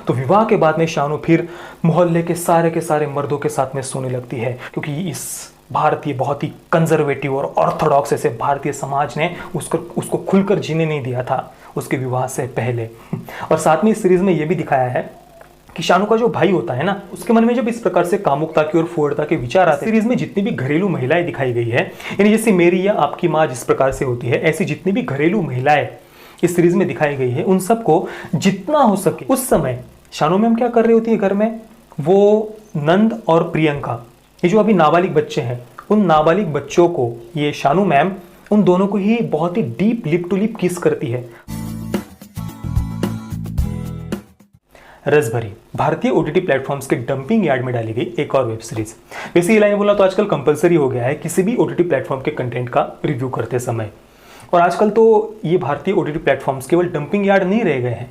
तो विवाह के बाद में शानू फिर मोहल्ले के सारे मर्दों के साथ में सोने लगती है, क्योंकि इस भारतीय बहुत ही कंजर्वेटिव और ऑर्थोडॉक्स ऐसे भारतीय समाज ने उसको खुलकर जीने नहीं दिया था उसके विवाह से पहले। और साथ में इस सीरीज में यह भी दिखाया है कि शानू का जो भाई होता है ना, उसके मन में जब इस प्रकार से कामुकता की और फुहड़ता के विचार आते हैं, सीरीज में जितनी भी घरेलू महिलाएं दिखाई गई है, यानी जैसे मेरी या आपकी माँ जिस प्रकार से होती है, ऐसी जितनी भी घरेलू महिलाएं इस सीरीज में दिखाई गई है, उन सबको जितना हो सके उस समय शानू मैम क्या कर रही होती है घर में, वो नंद और प्रियंका, ये जो अभी नाबालिग बच्चे हैं, उन नाबालिग बच्चों को ये शानू मैम उन दोनों को ही बहुत ही डीप लिप टू लिप किस करती है। रसभरी भारतीय ओटीटी प्लेटफॉर्म्स के डंपिंग यार्ड में डाली गई एक और वेब सीरीज। वैसे ये लाइन बोलना तो आजकल कंपलसरी हो गया है किसी भी ओटीटी प्लेटफॉर्म के कंटेंट का रिव्यू करते समय। और आजकल तो ये भारतीय ओटीटी प्लेटफॉर्म्स केवल डंपिंग यार्ड नहीं रह गए हैं,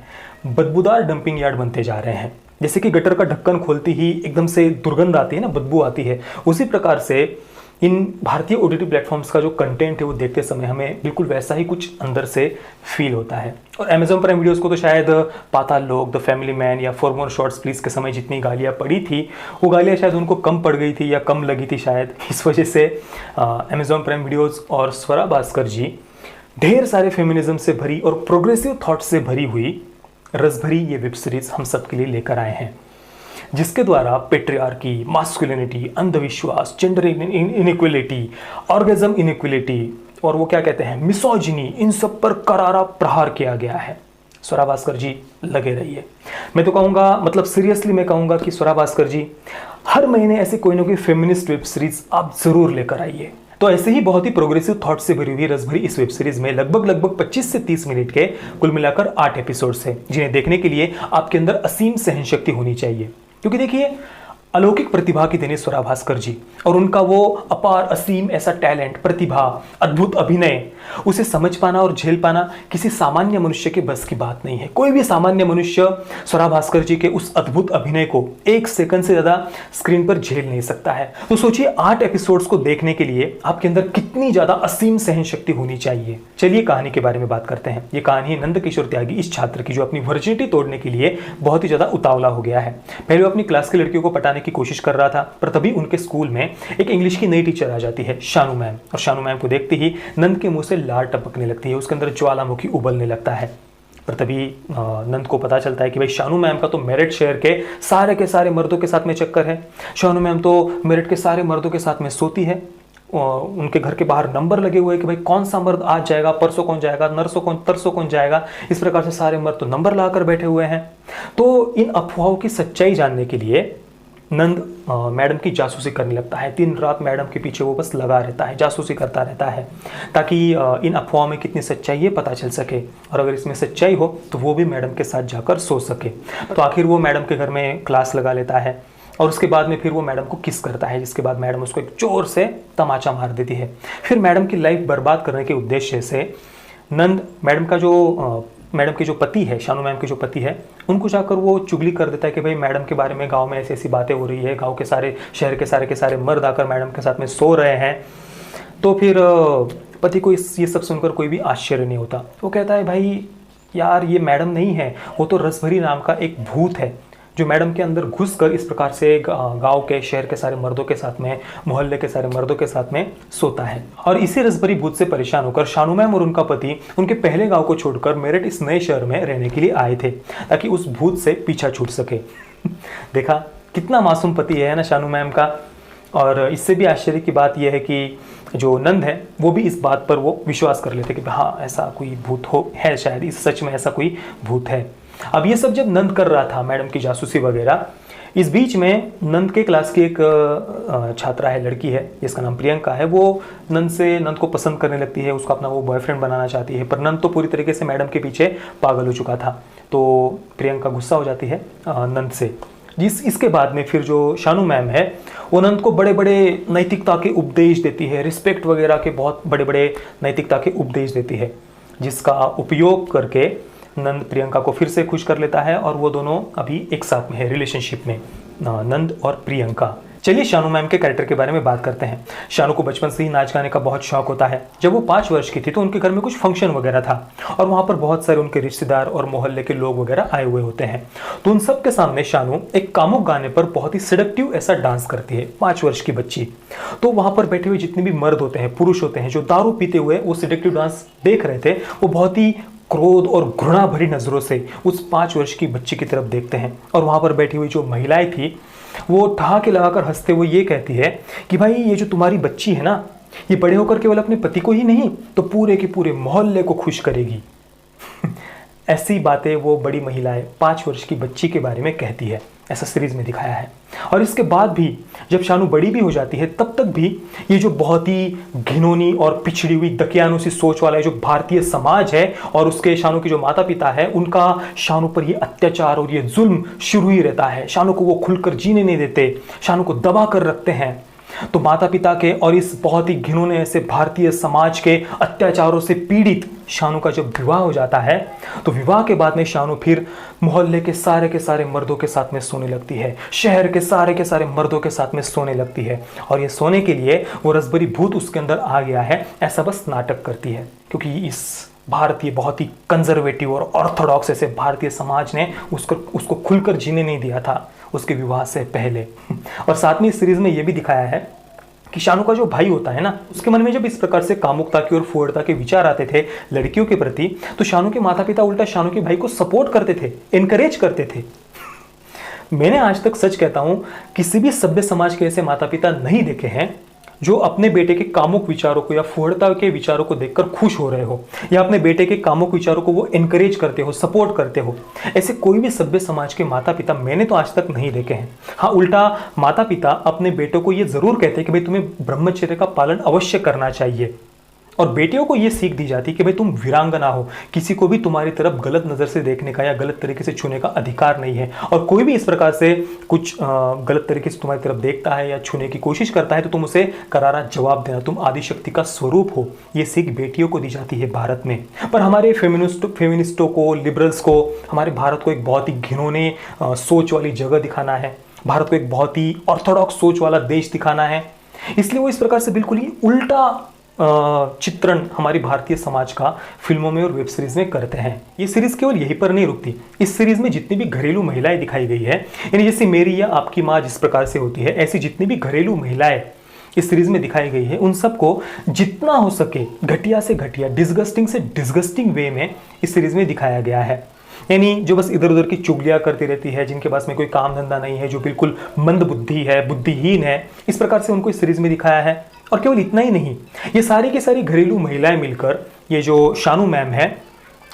बदबूदार डंपिंग यार्ड बनते जा रहे हैं। जैसे कि गटर का ढक्कन खोलती ही एकदम से दुर्गंध आती है ना, बदबू आती है, उसी प्रकार से इन भारतीय ओटीटी प्लेटफॉर्म्स का जो कंटेंट है वो देखते समय हमें बिल्कुल वैसा ही कुछ अंदर से फील होता है। और अमेजॉन प्राइम वीडियोस को तो शायद पाताल लोक, द फैमिली मैन या फॉर मोर शॉर्ट्स प्लीज के समय जितनी गालियाँ पड़ी थी, वो गालियाँ शायद उनको कम पड़ गई थी या कम लगी थी शायद। इस वजह से अमेजॉन प्राइम वीडियोस और स्वरा भास्कर जी ढेर सारे फेमिनिज्म से भरी और प्रोग्रेसिव थॉट्स से भरी हुई रसभरी ये वेब सीरीज हम सब के लिए लेकर आए हैं, जिसके द्वारा पेट्रियार्की, मास्कुलिनिटी, अंधविश्वास, जेंडर इनइक्वलिटी, ऑर्गेजम इनइक्वलिटी और वो क्या कहते हैं मिसोजिनी, इन सब पर करारा प्रहार किया गया है। स्वरा भास्कर जी लगे रहिए। मैं तो कहूँगा, मतलब सीरियसली मैं कहूँगा कि स्वरा भास्कर जी हर महीने ऐसी कोई ना कोई फेमिनिस्ट वेब सीरीज आप जरूर लेकर आइए। तो ऐसे ही बहुत ही प्रोग्रेसिव थॉट से भरी हुई रसभरी इस वेब सीरीज में लगभग 25 से 30 मिनट के कुल मिलाकर 8 एपिसोड्स हैं, जिन्हें देखने के लिए आपके अंदर असीम सहनशक्ति होनी चाहिए। क्योंकि देखिए, अलौकिक प्रतिभा की धनी स्वरा भास्कर जी और उनका वो अपार असीम ऐसा टैलेंट, प्रतिभा, अद्भुत अभिनय, उसे समझ पाना और झेल पाना किसी सामान्य मनुष्य के बस की बात नहीं है। कोई भी सामान्य मनुष्य स्वरा भास्कर जी के उस अद्भुत अभिनय को 1 सेकंड से ज्यादा स्क्रीन पर झेल नहीं सकता है। तो सोचिए 8 एपिसोड्स को देखने के लिए आपके अंदर कितनी ज्यादा असीम सहन शक्ति होनी चाहिए। चलिए कहानी के बारे में बात करते हैं। ये कहानी नंद किशोर त्यागी, इस छात्र की जो अपनी वर्जिनिटी तोड़ने के लिए बहुत ही ज्यादा उतावला हो गया है। पहले वो अपनी क्लास की लड़कियों को पटाने की कोशिश कर रहा था, पर तभी उनके स्कूल में एक इंग्लिश की नई टीचर आ जाती है, शानू मैम। और शानू मैम को देखते ही नंद के मुंह से लार टपकने लगती है, उसके अंदर ज्वालामुखी उबलने लगता है। पर तभी नंद को पता चलता है कि भाई शानू मैम का तो मेरठ शहर के सारे मर्दों के साथ में चक्कर है। शानू मैम तो मेरठ के सारे मर्दों के साथ में सोती है। उनके घर के बाहर नंबर लगे हुए हैं कि भाई कौन सा मर्द आज जाएगा, परसों कौन जाएगा, तरसों कौन जाएगा। इस प्रकार से सारे मर्द तो नंबर लाकर बैठे हुए हैं। तो इन अफवाहों की सच्चाई जानने के लिए नंद मैडम की जासूसी करने लगता है। दिन रात मैडम के पीछे वो बस लगा रहता है, जासूसी करता रहता है, ताकि इन अफवाहों में कितनी सच्चाई है पता चल सके, और अगर इसमें सच्चाई हो तो वो भी मैडम के साथ जाकर सो सके। तो आखिर वो मैडम के घर में क्लास लगा लेता है और उसके बाद में फिर वो मैडम को किस करता है, जिसके बाद मैडम उसको एक जोर से तमाचा मार देती है। फिर मैडम की लाइफ बर्बाद करने के उद्देश्य से नंद मैडम के जो पति है, शानू मैम के जो पति है, उनको जाकर वो चुगली कर देता है कि भाई मैडम के बारे में गांव में ऐसी ऐसी बातें हो रही है, गांव के सारे, शहर के सारे मर्द आकर मैडम के साथ में सो रहे हैं। तो फिर पति को ये सब सुनकर कोई भी आश्चर्य नहीं होता। वो कहता है भाई यार ये मैडम नहीं है, वो तो रसभरी नाम का एक भूत है जो मैडम के अंदर घुसकर इस प्रकार से गांव के, शहर के सारे मर्दों के साथ में, मोहल्ले के सारे मर्दों के साथ में सोता है। और इसी रसभरी भूत से परेशान होकर शानू मैम और उनका पति उनके पहले गांव को छोड़कर मेरठ इस नए शहर में रहने के लिए आए थे, ताकि उस भूत से पीछा छूट सके। देखा कितना मासूम पति है ना शानू मैम का। और इससे भी आश्चर्य की बात यह है कि जो नंद है वो भी इस बात पर वो विश्वास कर लेते कि हाँ ऐसा कोई भूत है, शायद इस सच में ऐसा कोई भूत है। अब ये सब जब नंद कर रहा था, मैडम की जासूसी वगैरह, इस बीच में नंद के क्लास की एक छात्रा है, लड़की है जिसका नाम प्रियंका है। वो नंद को पसंद करने लगती है, उसको अपना वो बॉयफ्रेंड बनाना चाहती है। पर नंद तो पूरी तरीके से मैडम के पीछे पागल हो चुका था। तो प्रियंका गुस्सा हो जाती है नंद से। इसके बाद में फिर जो शानू मैम है वो नंद को बड़े बड़े नैतिकता के उपदेश देती है, रिस्पेक्ट वगैरह के बहुत बड़े बड़े नैतिकता के उपदेश देती है, जिसका उपयोग करके नंद प्रियंका को फिर से खुश कर लेता है और वो दोनों अभी एक साथ में है, रिलेशनशिप में, नंद और प्रियंका। चलिए शानू मैम के कैरेक्टर के बारे में बात करते हैं। शानू को बचपन से ही नाच गाने का बहुत शौक होता है। जब वो 5 वर्ष की थी तो उनके घर में कुछ फंक्शन वगैरह था और वहाँ पर बहुत सारे उनके रिश्तेदार और मोहल्ले के लोग वगैरह आए हुए होते हैं। तो उन सब के सामने शानू एक कामुक गाने पर बहुत ही सेडक्टिव ऐसा डांस करती है, 5 वर्ष की बच्ची। तो वहाँ पर बैठे हुए जितने भी मर्द होते हैं, पुरुष होते हैं, जो दारू पीते हुए वो सेडक्टिव डांस देख रहे थे, वो बहुत ही क्रोध और घृणा भरी नजरों से उस 5 वर्ष की बच्ची की तरफ देखते हैं। और वहाँ पर बैठी हुई जो महिलाएं थी वो ठहाके लगाकर हंसते हुए ये कहती है कि भाई ये जो तुम्हारी बच्ची है ना, ये बड़े होकर केवल अपने पति को ही नहीं तो पूरे के पूरे मोहल्ले को खुश करेगी। ऐसी बातें वो बड़ी महिलाएं 5 वर्ष की बच्ची के बारे में कहती है, ऐसा सीरीज में दिखाया है। और इसके बाद भी जब शानू बड़ी भी हो जाती है तब तक भी ये जो बहुत ही घिनौनी और पिछड़ी हुई दकियानुसी सोच वाला जो भारतीय समाज है और उसके शानू के जो माता पिता है उनका शानू पर ये अत्याचार और ये जुल्म शुरू ही रहता है। शानू को वो खुलकर जीने नहीं देते, शानू को दबा कर रखते हैं। तो माता पिता के और इस बहुत ही घिनौने ऐसे भारतीय समाज के अत्याचारों से पीड़ित शानू का जब विवाह हो जाता है तो विवाह के बाद में शानू फिर मोहल्ले के सारे मर्दों के साथ में सोने लगती है, शहर के सारे मर्दों के साथ में सोने लगती है। और ये सोने के लिए वो रसभरी भूत उसके अंदर आ गया है ऐसा बस नाटक करती है, क्योंकि इस भारतीय बहुत ही कंजर्वेटिव और ऑर्थोडॉक्स ऐसे भारतीय समाज ने उसको खुलकर जीने नहीं दिया था उसके विवाह से पहले। और साथ में इस सीरीज में यह भी दिखाया है कि शानू का जो भाई होता है ना, उसके मन में जब इस प्रकार से कामुकता की और फुहड़ता के विचार आते थे लड़कियों के प्रति, तो शानू के माता पिता उल्टा शानू के भाई को सपोर्ट करते थे, इनकरेज करते थे। मैंने आज तक सच कहता हूं किसी भी सभ्य समाज के ऐसे माता पिता नहीं देखे हैं जो अपने बेटे के कामुक विचारों को या फुहड़ता के विचारों को देखकर खुश हो रहे हो या अपने बेटे के कामुक विचारों को वो एनकरेज करते हो, सपोर्ट करते हो। ऐसे कोई भी सभ्य समाज के माता पिता मैंने तो आज तक नहीं देखे हैं। हाँ, उल्टा माता पिता अपने बेटों को ये जरूर कहते हैं कि भाई तुम्हें ब्रह्मचर्य का पालन अवश्य करना चाहिए, और बेटियों को यह सीख दी जाती कि भाई तुम वीरांगना हो, किसी को भी तुम्हारी तरफ गलत नज़र से देखने का या गलत तरीके से छूने का अधिकार नहीं है, और कोई भी इस प्रकार से कुछ गलत तरीके से तुम्हारी तरफ देखता है या छूने की कोशिश करता है तो तुम उसे करारा जवाब देना, तुम आदिशक्ति का स्वरूप हो। ये सीख बेटियों को दी जाती है भारत में। पर हमारे फेमिनिस्टों को, लिबरल्स को हमारे भारत को एक बहुत ही घिनौने सोच वाली जगह दिखाना है, भारत को एक बहुत ही ऑर्थोडॉक्स सोच वाला देश दिखाना है, इसलिए वो इस प्रकार से बिल्कुल ही उल्टा चित्रण हमारी भारतीय समाज का फिल्मों में और वेब सीरीज में करते हैं। ये सीरीज केवल यहीं पर नहीं रुकती। इस सीरीज में जितनी भी घरेलू महिलाएं दिखाई गई है, यानी जैसे मेरी या आपकी माँ जिस प्रकार से होती है, ऐसी जितनी भी घरेलू महिलाएं इस सीरीज में दिखाई गई है, उन सबको जितना हो सके घटिया से घटिया, डिस्गस्टिंग से डिस्गस्टिंग वे में इस सीरीज में दिखाया गया है। यानी जो बस इधर उधर की चुगलियां करती रहती है, जिनके पास में कोई काम धंधा नहीं है, जो बिल्कुल मंद बुद्धि है, बुद्धिहीन है, इस प्रकार से उनको इस सीरीज में दिखाया है। और केवल इतना ही नहीं, ये सारी की सारी घरेलू महिलाएं मिलकर ये जो शानू मैम है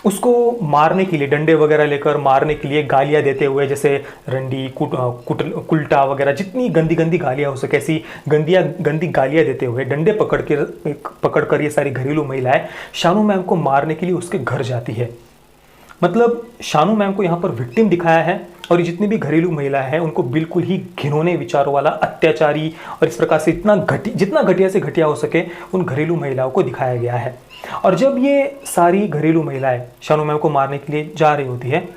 उसको मारने के लिए, डंडे वगैरह लेकर मारने के लिए गालियां देते हुए, जैसे रंडी, कुल्टा वगैरह जितनी गंदी गंदी गालियां हो सके ऐसी गंदी गालियां देते हुए डंडे पकड़कर ये सारी घरेलू महिलाएं शानू मैम को मारने के लिए उसके घर जाती है। मतलब शानू मैम को यहाँ पर विक्टिम दिखाया है, और ये जितनी भी घरेलू महिलाएं हैं उनको बिल्कुल ही घिनौने विचारों वाला, अत्याचारी और इस प्रकार से जितना घटिया से घटिया हो सके उन घरेलू महिलाओं को दिखाया गया है। और जब ये सारी घरेलू महिलाएं शानू मैम को मारने के लिए जा रही होती है,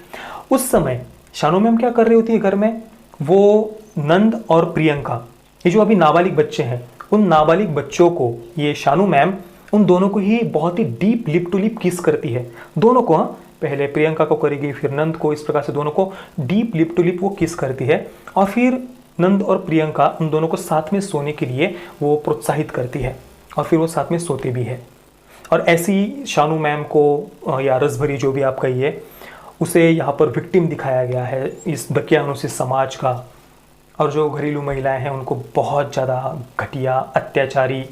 उस समय शानू मैम क्या कर रही होती है घर में, वो नंद और प्रियंका, ये जो अभी नाबालिग बच्चे हैं, उन नाबालिग बच्चों को ये शानू मैम उन दोनों को ही बहुत ही डीप लिप टू लिप किस करती है। दोनों को, पहले प्रियंका को करेगी, फिर नंद को, इस प्रकार से दोनों को डीप लिप टू लिप वो किस करती है। और फिर नंद और प्रियंका उन दोनों को साथ में सोने के लिए वो प्रोत्साहित करती है, और फिर वो साथ में सोते भी है। और ऐसी शानू मैम को या रसभरी जो भी आप कहिए, उसे यहाँ पर विक्टिम दिखाया गया है इस दकियानुसी समाज का। और जो घरेलू महिलाएं हैं उनको बहुत ज़्यादा घटिया, अत्याचारी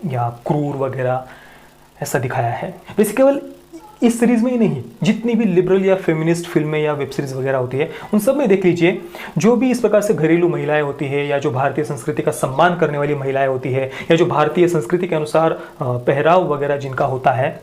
या क्रूर वगैरह ऐसा दिखाया है। वैसे केवल इस सीरीज में ही नहीं, जितनी भी लिबरल या फेमिनिस्ट फिल्में या वेब सीरीज वगैरह होती है उन सब में देख लीजिए, जो भी इस प्रकार से घरेलू महिलाएं होती है या जो भारतीय संस्कृति का सम्मान करने वाली महिलाएं होती है या जो भारतीय संस्कृति के अनुसार पहराव वगैरह जिनका होता है,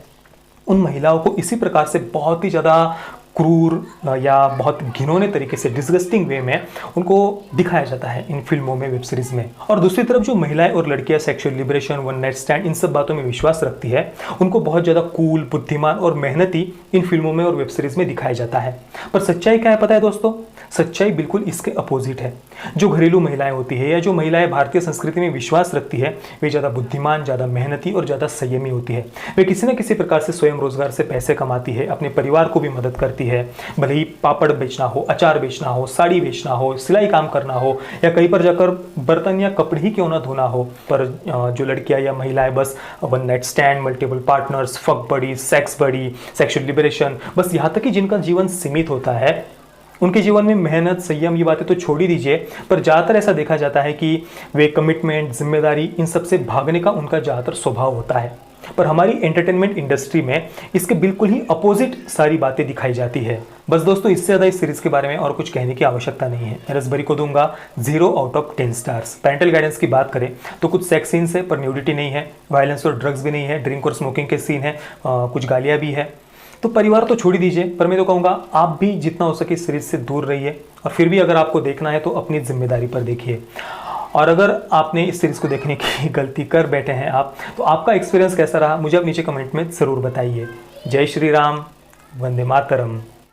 उन महिलाओं को इसी प्रकार से बहुत ही ज़्यादा क्रूर या बहुत घिनौने तरीके से, डिस्गस्टिंग वे में उनको दिखाया जाता है इन फिल्मों में, वेब सीरीज में। और दूसरी तरफ जो महिलाएं और लड़कियां sexual liberation, one night stand, इन सब बातों में विश्वास रखती है, उनको बहुत ज़्यादा कूल, बुद्धिमान और मेहनती इन फिल्मों में और वेब सीरीज में दिखाया जाता है। पर सच्चाई क्या है पता है दोस्तों? सच्चाई बिल्कुल इसके अपोजिट है। जो घरेलू महिलाएं होती है या जो महिलाएं भारतीय संस्कृति में विश्वास रखती है, वे ज़्यादा बुद्धिमान, ज़्यादा मेहनती और ज़्यादा संयमी होती है। वे किसी न किसी प्रकार से स्वयं रोजगार से पैसे कमाती है, अपने परिवार को भी मदद करती है, भले ही पापड़ बेचना हो, अचार बेचना हो, साड़ी बेचना हो, सिलाई काम करना हो, या कहीं पर जाकर बर्तन या कपड़े ही क्यों ना धोना हो। पर जो लड़कियां या महिलाएं बस one night stand, multiple partners, fuck buddy, sex buddy, sexual liberation, बस यहाँ तक कि जिनका जीवन सीमित होता है, उनके जीवन में मेहनत, संयम, ये बातें तो छोड़ ही दीजिए, पर ज़्यादातर ऐसा देखा जाता है कि वे कमिटमेंट, जिम्मेदारी, इन सब से भागने का उनका ज़्यादातर स्वभाव होता है। पर हमारी एंटरटेनमेंट इंडस्ट्री में इसके बिल्कुल ही अपोजिट सारी बातें दिखाई जाती है। बस दोस्तों, इससे ज़्यादा इस सीरीज़ के बारे में और कुछ कहने की आवश्यकता नहीं है। मैं रसबरी को दूंगा 0 out of 10 stars. Parental guidance की बात करें तो कुछ सेक्स सीन्स है, पर न्यूडिटी नहीं है, वायलेंस और ड्रग्स भी नहीं है, ड्रिंक और स्मोकिंग के सीन है, कुछ गालियाँ भी है। तो परिवार तो छोड़ ही दीजिए, पर मैं तो कहूँगा आप भी जितना हो सके इस सीरीज से दूर रहिए। और फिर भी अगर आपको देखना है तो अपनी जिम्मेदारी पर देखिए। और अगर आपने इस सीरीज़ को देखने की गलती कर बैठे हैं आप, तो आपका एक्सपीरियंस कैसा रहा मुझे आप नीचे कमेंट में ज़रूर बताइए। जय श्री राम, वंदे मातरम।